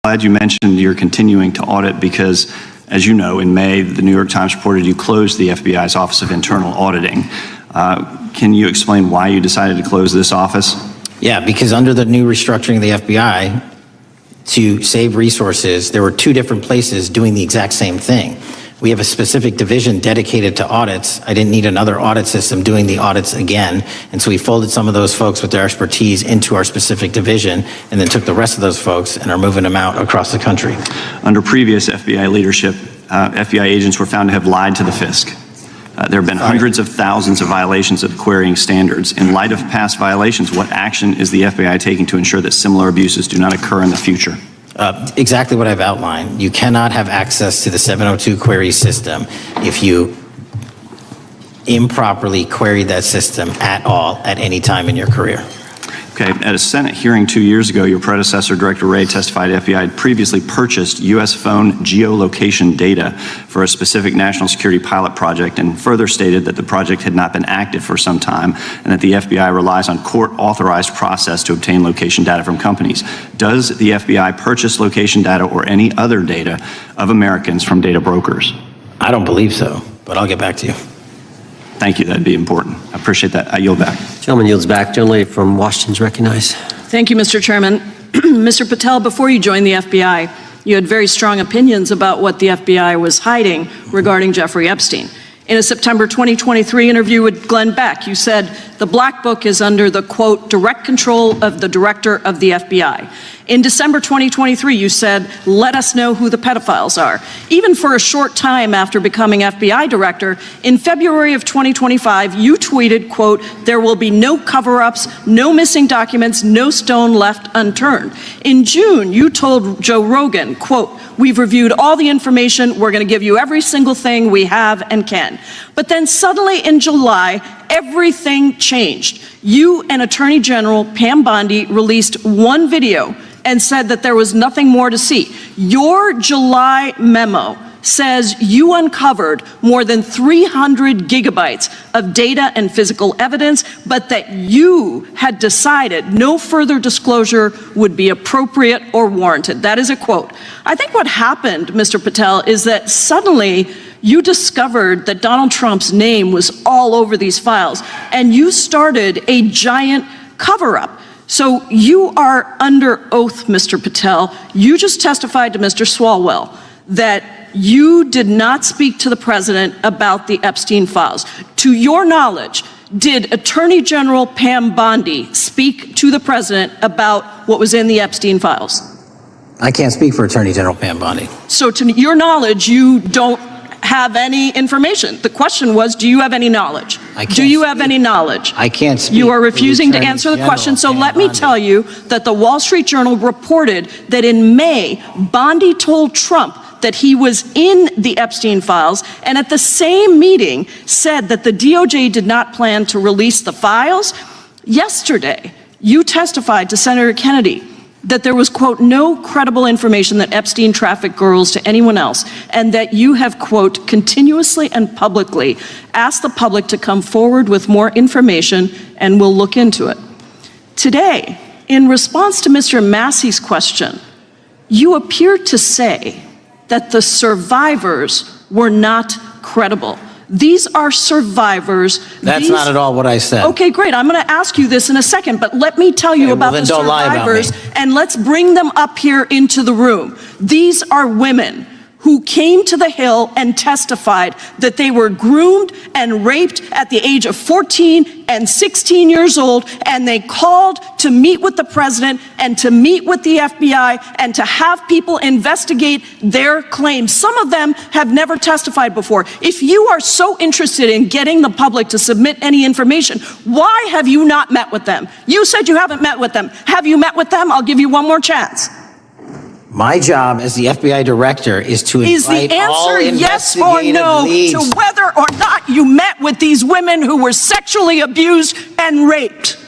Glad you mentioned you're continuing to audit because, as you know, in May, the New York Times reported you closed the FBI's Office of Internal Auditing. Can you explain why you decided to close this office? Yeah, because under the new restructuring of the FBI, to save resources, there were two different places doing the exact same thing. We have a specific division dedicated to audits. I didn't need another audit system doing the audits again. And so we folded some of those folks with their expertise into our specific division and then took the rest of those folks and are moving them out across the country. Under previous FBI leadership, FBI agents were found to have lied to the FISC. There have been hundreds of thousands of violations of querying standards. In light of past violations, what action is the FBI taking to ensure that similar abuses do not occur in the future? Exactly what I've outlined. You cannot have access to the 702 query system if you improperly queried that system at all at any time in your career. Okay, at a Senate hearing 2 years ago, your predecessor, Director Wray, testified FBI had previously purchased U.S. phone geolocation data for a specific national security pilot project and further stated that the project had not been active for some time and that the FBI relies on court-authorized process to obtain location data from companies. Does the FBI purchase location data or any other data of Americans from data brokers? I don't believe so, but I'll get back to you. Thank you, that'd be important. I appreciate that. I yield back. Gentleman yields back. Gentlelady from Washington's recognized. Thank you, Mr. Chairman. Mr. Patel, before you joined the FBI, you had very strong opinions about what the FBI was hiding regarding Jeffrey Epstein. In a September 2023 interview with Glenn Beck, you said the Black Book is under the, quote, direct control of the director of the FBI. In December 2023, you said, let us know who the pedophiles are. Even for a short time after becoming FBI director, in February of 2025, you tweeted, quote, there will be no cover-ups, no missing documents, no stone left unturned. In June, you told Joe Rogan, quote, we've reviewed all the information, we're going to give you every single thing we have and can. But then suddenly in July, everything changed. You and Attorney General Pam Bondi released one video and said that there was nothing more to see. Your July memo says you uncovered more than 300 gigabytes of data and physical evidence, but that you had decided no further disclosure would be appropriate or warranted. That is a quote. I think what happened, Mr. Patel, is that suddenly you discovered that Donald Trump's name was all over these files, and you started a giant cover-up. So you are under oath, Mr. Patel. You just testified to Mr. Swalwell that you did not speak to the president about the Epstein files. To your knowledge, did Attorney General Pam Bondi speak to the president about what was in the Epstein files? I can't speak for Attorney General Pam Bondi. So to your knowledge, you don't have any information. The question was, do you have any knowledge? Do you have any knowledge? I can't speak. You are refusing to answer the question, so let me tell you that the Wall Street Journal reported that in May, Bondi told Trump that he was in the Epstein files, and at the same meeting said that the DOJ did not plan to release the files. Yesterday, you testified to Senator Kennedy that there was, quote, no credible information that Epstein trafficked girls to anyone else, and that you have, quote, continuously and publicly asked the public to come forward with more information and we'll look into it. Today, in response to Mr. Massey's question, you appear to say that the survivors were not credible. These are survivors. That's not at all what I said. Okay, great. I'm going to ask you this in a second, but let me tell you about the survivors, and let's bring them up here into the room. These are women who came to the Hill and testified that they were groomed and raped at the age of 14 and 16 years old, and they called to meet with the president and to meet with the FBI and to have people investigate their claims. Some of them have never testified before. If you are so interested in getting the public to submit any information, why have you not met with them? You said you haven't met with them. Have you met with them? I'll give you one more chance. My job as the FBI director is to invite all investigative leads. Is the answer yes or no to whether or not you met with these women who were sexually abused and raped?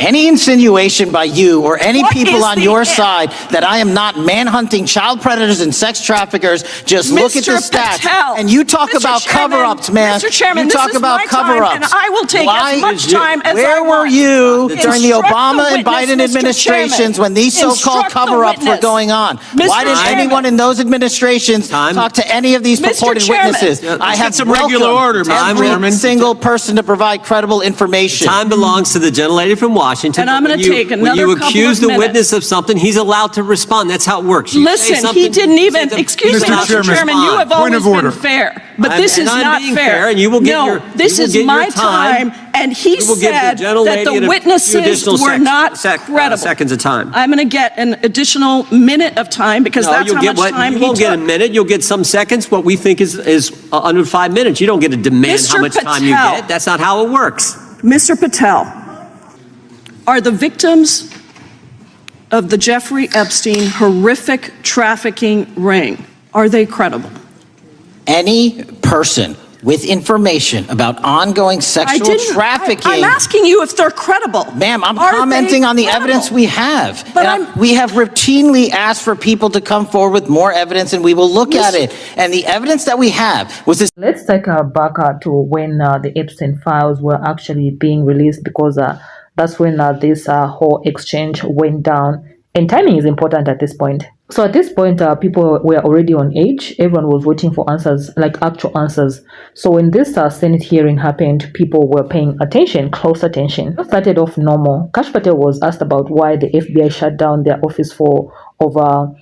Any insinuation by you or any What people is on the your if? side that I am not manhunting child predators and sex traffickers, just look at the Mr. stats. Patel, And you talk Mr. about Chairman, cover-ups, man. Mr. Chairman, you this talk is about my time, cover-ups. and I will take Why as much did you- time as I Where were want. you during the Instruct the Obama and witness, Biden Mr. administrations Chairman. when these so-called Instruct the cover-ups were witness. going on? Mr. Why didn't Chairman. anyone in those administrations Time. talk to any of these Mr. purported Chairman. witnesses? Yeah, I let's have get some regular order, Mr. every Chairman. single person to provide credible information. Time belongs to the gentlelady from Washington. And I'm But gonna when you- take another When you couple accuse of the minutes. witness of something, he's allowed to respond. That's how it works. You say Listen, something, he didn't you even, say the- excuse me, Mr. Mr. Chairman, Chairman, you have point always of been order. fair, but this And is I'm not being fair. fair, and you will get No, your- this you will is get your my time. time, and he You will give the said that gentlelady the a few witnesses additional were not credible. seconds of time. I'm going to get an additional minute of time because No, that's you'll how get much time you he won't get a took. minute. You'll get some seconds. What we think is under 5 minutes. You don't get to demand Mr. how much time you Patel. get. That's not how it works. Mr. Patel, are the victims of the Jeffrey Epstein horrific trafficking ring, are they credible? Any person with information about ongoing sexual trafficking. I'm asking you if they're credible. Ma'am, I'm Are commenting they on the credible? evidence we have. But And we have routinely asked for people to come forward with more evidence, and we will look at it. And the evidence that we have was this. Let's take back to when the Epstein files were actually being released, because that's when this whole exchange went down. And timing is important at this point. So at this point, people were already on edge. Everyone was waiting for answers, like actual answers. So when this Senate hearing happened, people were paying attention, close attention. It started off normal. Kash Patel was asked about why the FBI shut down their office for over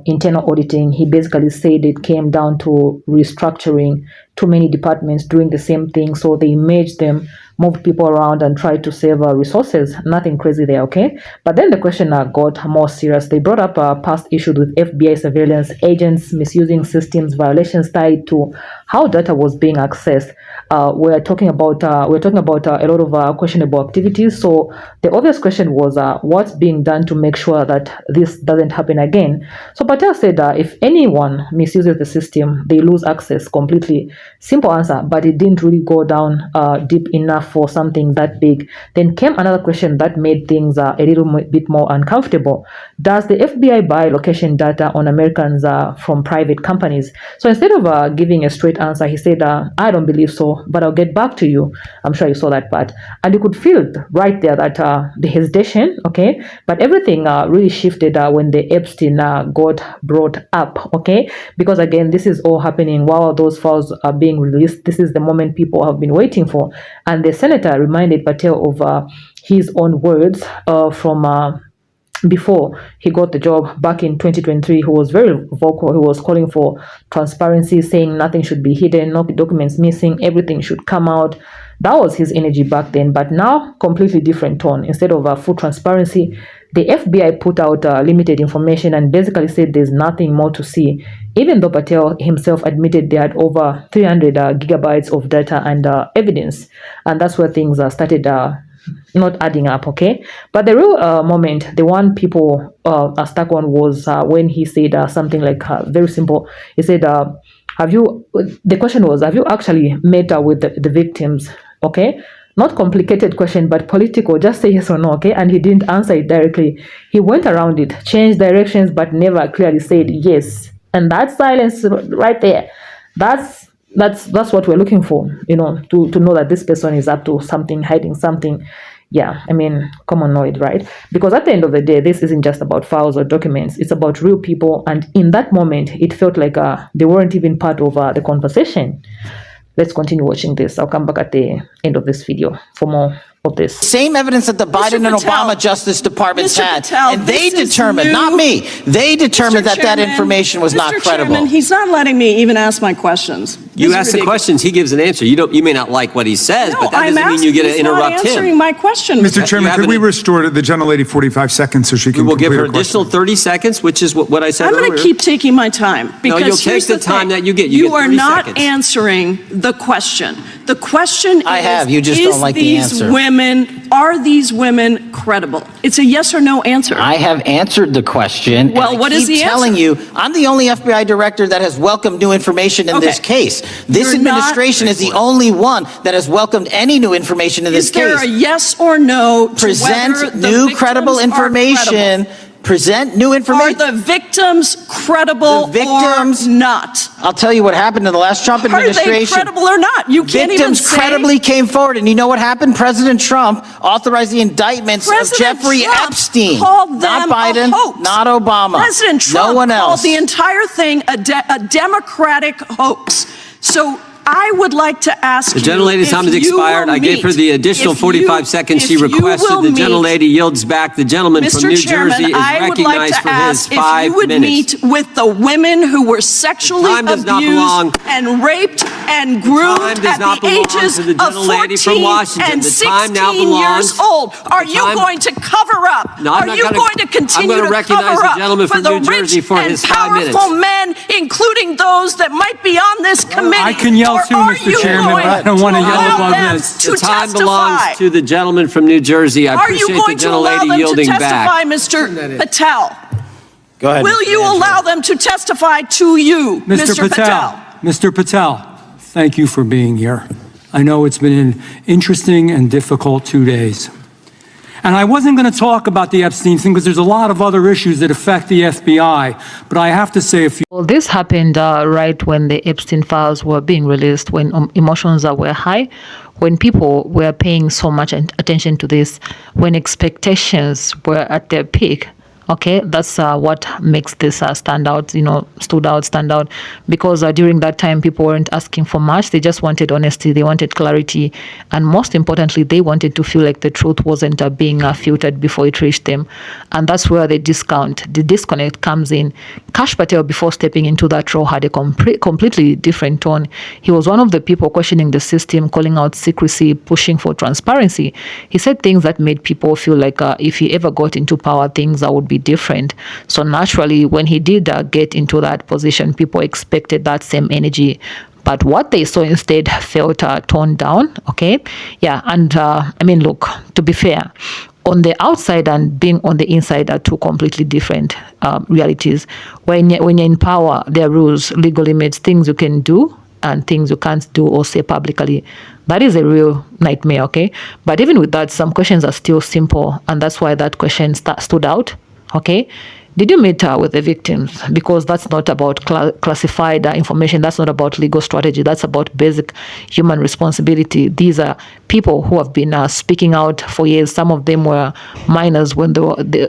internal auditing. He basically said it came down to restructuring too many departments doing the same thing. So they merged them, moved people around and tried to save resources. Nothing crazy there, okay? But then the question got more serious. They brought up past issues with FBI surveillance, agents misusing systems, violations tied to how data was being accessed. We're talking about a lot of questionable activities. So the obvious question was what's being done to make sure that this doesn't happen again. So Patel said if anyone misuses the system, they lose access completely. Simple answer, but it didn't really go down deep enough for something that big. Then came another question that made things a little bit more uncomfortable. Does the FBI buy location data on Americans from private companies? So instead of giving a straight answer, he said, I don't believe so, but I'll get back to you. I'm sure you saw that part. And you could feel right there that the hesitation, okay? But everything really shifted when the Epstein got brought up, okay? Because again, this is all happening while those files are being released. This is the moment people have been waiting for. And the senator reminded Patel of his own words from before he got the job back in 2023. He was very vocal. He was calling for transparency, saying nothing should be hidden, no documents missing, everything should come out. That was his energy back then, but now completely different tone. Instead of full transparency, the FBI put out limited information and basically said there's nothing more to see, even though Patel himself admitted they had over 300 gigabytes of data and evidence. And that's where things started not adding up, okay? But the real moment, the one people are stuck on was when he said something like very simple. He said, the question was, have you actually met with the victims, okay? Not complicated question, but political, just say yes or no, okay? And he didn't answer it directly. He went around it, changed directions, but never clearly said yes. And that silence right there, that's what we're looking for, you know, to know that this person is up to something, hiding something. Yeah, I mean, come on, know it, right? Because at the end of the day, this isn't just about files or documents. It's about real people. And in that moment, it felt like they weren't even part of the conversation. Let's continue watching this. I'll come back at the end of this video for more of this. Same evidence that the Biden and Patel, Obama Justice Departments Mr. had. Patel, And they this is determined, new. not me, they determined that Chairman, information was not Mr. credible. Chairman, he's not letting me even ask my questions. You This is ask the ridiculous. questions, he gives an answer. You may not like what he says, No, but that I'm doesn't mean you get to asking, he's not interrupt answering him. my question. Mr. Chairman, have could we an- restore the gentlelady 45 seconds so she We can will give complete her her question? additional 30 seconds, which is what I said I'm earlier. going to keep taking my time because you'll take here's the time thing. that you get. You get are 30 not seconds. answering the question. The question I is, have. You just don't like the these answer. are these women credible? It's a yes or no answer. I have answered the question. Well, and what I is keep the telling answer? you, I'm the only FBI director that has welcomed new information in this Okay. case. This You're not- administration is the only one that has welcomed any new information in this Is there a case. yes or no to whether Present the new credible victims are information. Present new Are information. the victims credible The victims- or not? I'll tell you what happened in the last Trump Are they administration. credible or not? You can't even Victims say. credibly came forward, and you know what happened? President Trump authorized the indictments of President Jeffrey Trump Epstein, called not them a Biden, hoax. not Obama, President Trump no one called else. the entire thing a Democratic hoax. So I would like to ask The you. gentlelady's time has if you expired. will I gave her meet- the additional if 45 seconds she if you requested. will The meet- gentlelady yields back. The gentleman from Mr. New Chairman, Jersey is I would like recognized to for his ask if 5 you would minutes. meet with the women who were sexually The time does not belong- abused and raped and groomed time does at not the belong ages to the of gentlelady from 14 Washington. and The time now 16 years belongs- old. Are the you time- going to cover up? No, I'm Are not you gonna- going to continue I'm gonna to recognize cover the up gentleman for from the New Jersey rich for and his 5 minutes. powerful men, including those that might be on this committee? I can yell Or too, are Mr. you Chairman, going but I don't want to to yell allow above them this. to The time testify? belongs to the gentleman from New Jersey. I Are you appreciate the going to allow gentlelady them to yielding testify, back. Mr. Patel? Go ahead. Will you allow them to testify to you, Mr. Patel? Mr. Patel, thank you for being here. I know it's been an interesting and difficult 2 days. And I wasn't going to talk about the Epstein thing because there's a lot of other issues that affect the FBI, but I have to say a few. Well, this happened right when the Epstein files were being released, when emotions were high, when people were paying so much attention to this, when expectations were at their peak. Okay, that's what makes this stand out, stand out, because during that time, people weren't asking for much. They just wanted honesty. They wanted clarity. And most importantly, they wanted to feel like the truth wasn't being filtered before it reached them. And that's where the disconnect comes in. Kash Patel, before stepping into that role, had a completely different tone. He was one of the people questioning the system, calling out secrecy, pushing for transparency. He said things that made people feel like if he ever got into power, things would be different. So naturally, when he did get into that position, people expected that same energy. But what they saw instead felt toned down. Okay. Yeah. And look, to be fair, on the outside and being on the inside are two completely different realities. When you're in power, there are rules, legal limits, things you can do and things you can't do or say publicly. That is a real nightmare, okay? But even with that, some questions are still simple, and that's why that question stood out, okay? Did you meet with the victims? Because that's not about classified information. That's not about legal strategy. That's about basic human responsibility. These are people who have been speaking out for years. Some of them were minors when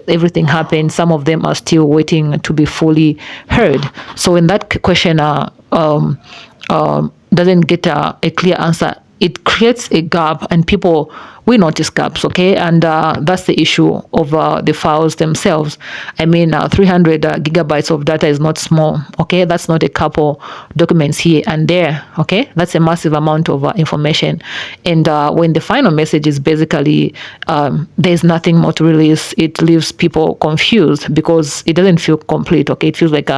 everything happened. Some of them are still waiting to be fully heard. So when that question doesn't get a clear answer, it creates a gap, and people, we notice gaps, okay? And that's the issue of the files themselves. 300 gigabytes of data is not small, okay? That's not a couple documents here and there, okay? That's a massive amount of information. And when the final message is basically there's nothing more to release, it leaves people confused because it doesn't feel complete, okay? It feels like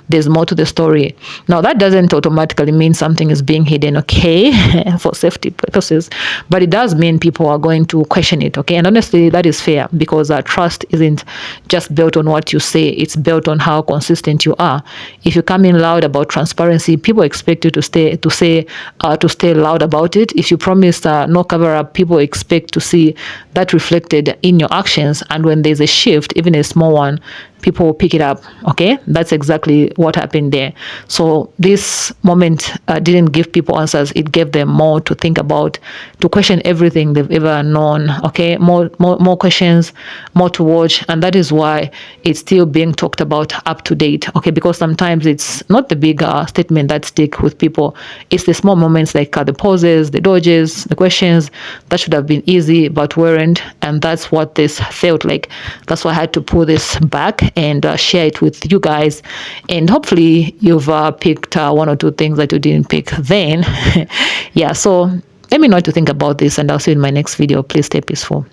there's more to the story. Now, that doesn't automatically mean something is being hidden, okay, for safety purposes, but it does mean people are going to question it, okay? And honestly, that is fair, because trust isn't just built on what you say, it's built on how consistent you are. If you come in loud about transparency, people expect you to stay loud about it. If you promise no cover up, people expect to see that reflected in your actions. And when there's a shift, even a small one, people will pick it up, okay? That's exactly what happened there. So this moment didn't give people answers. It gave them more to think about, to question everything they've ever known, okay? More questions, more to watch. And that is why it's still being talked about up to date, okay? Because sometimes it's not the big statement that stick with people. It's the small moments like the pauses, the dodges, the questions that should have been easy but weren't. And that's what this felt like. That's why I had to pull this back and share it with you guys. And hopefully you've picked one or two things that you didn't pick then. Yeah, so let me know what to think about this, and I'll see you in my next video. Please stay peaceful.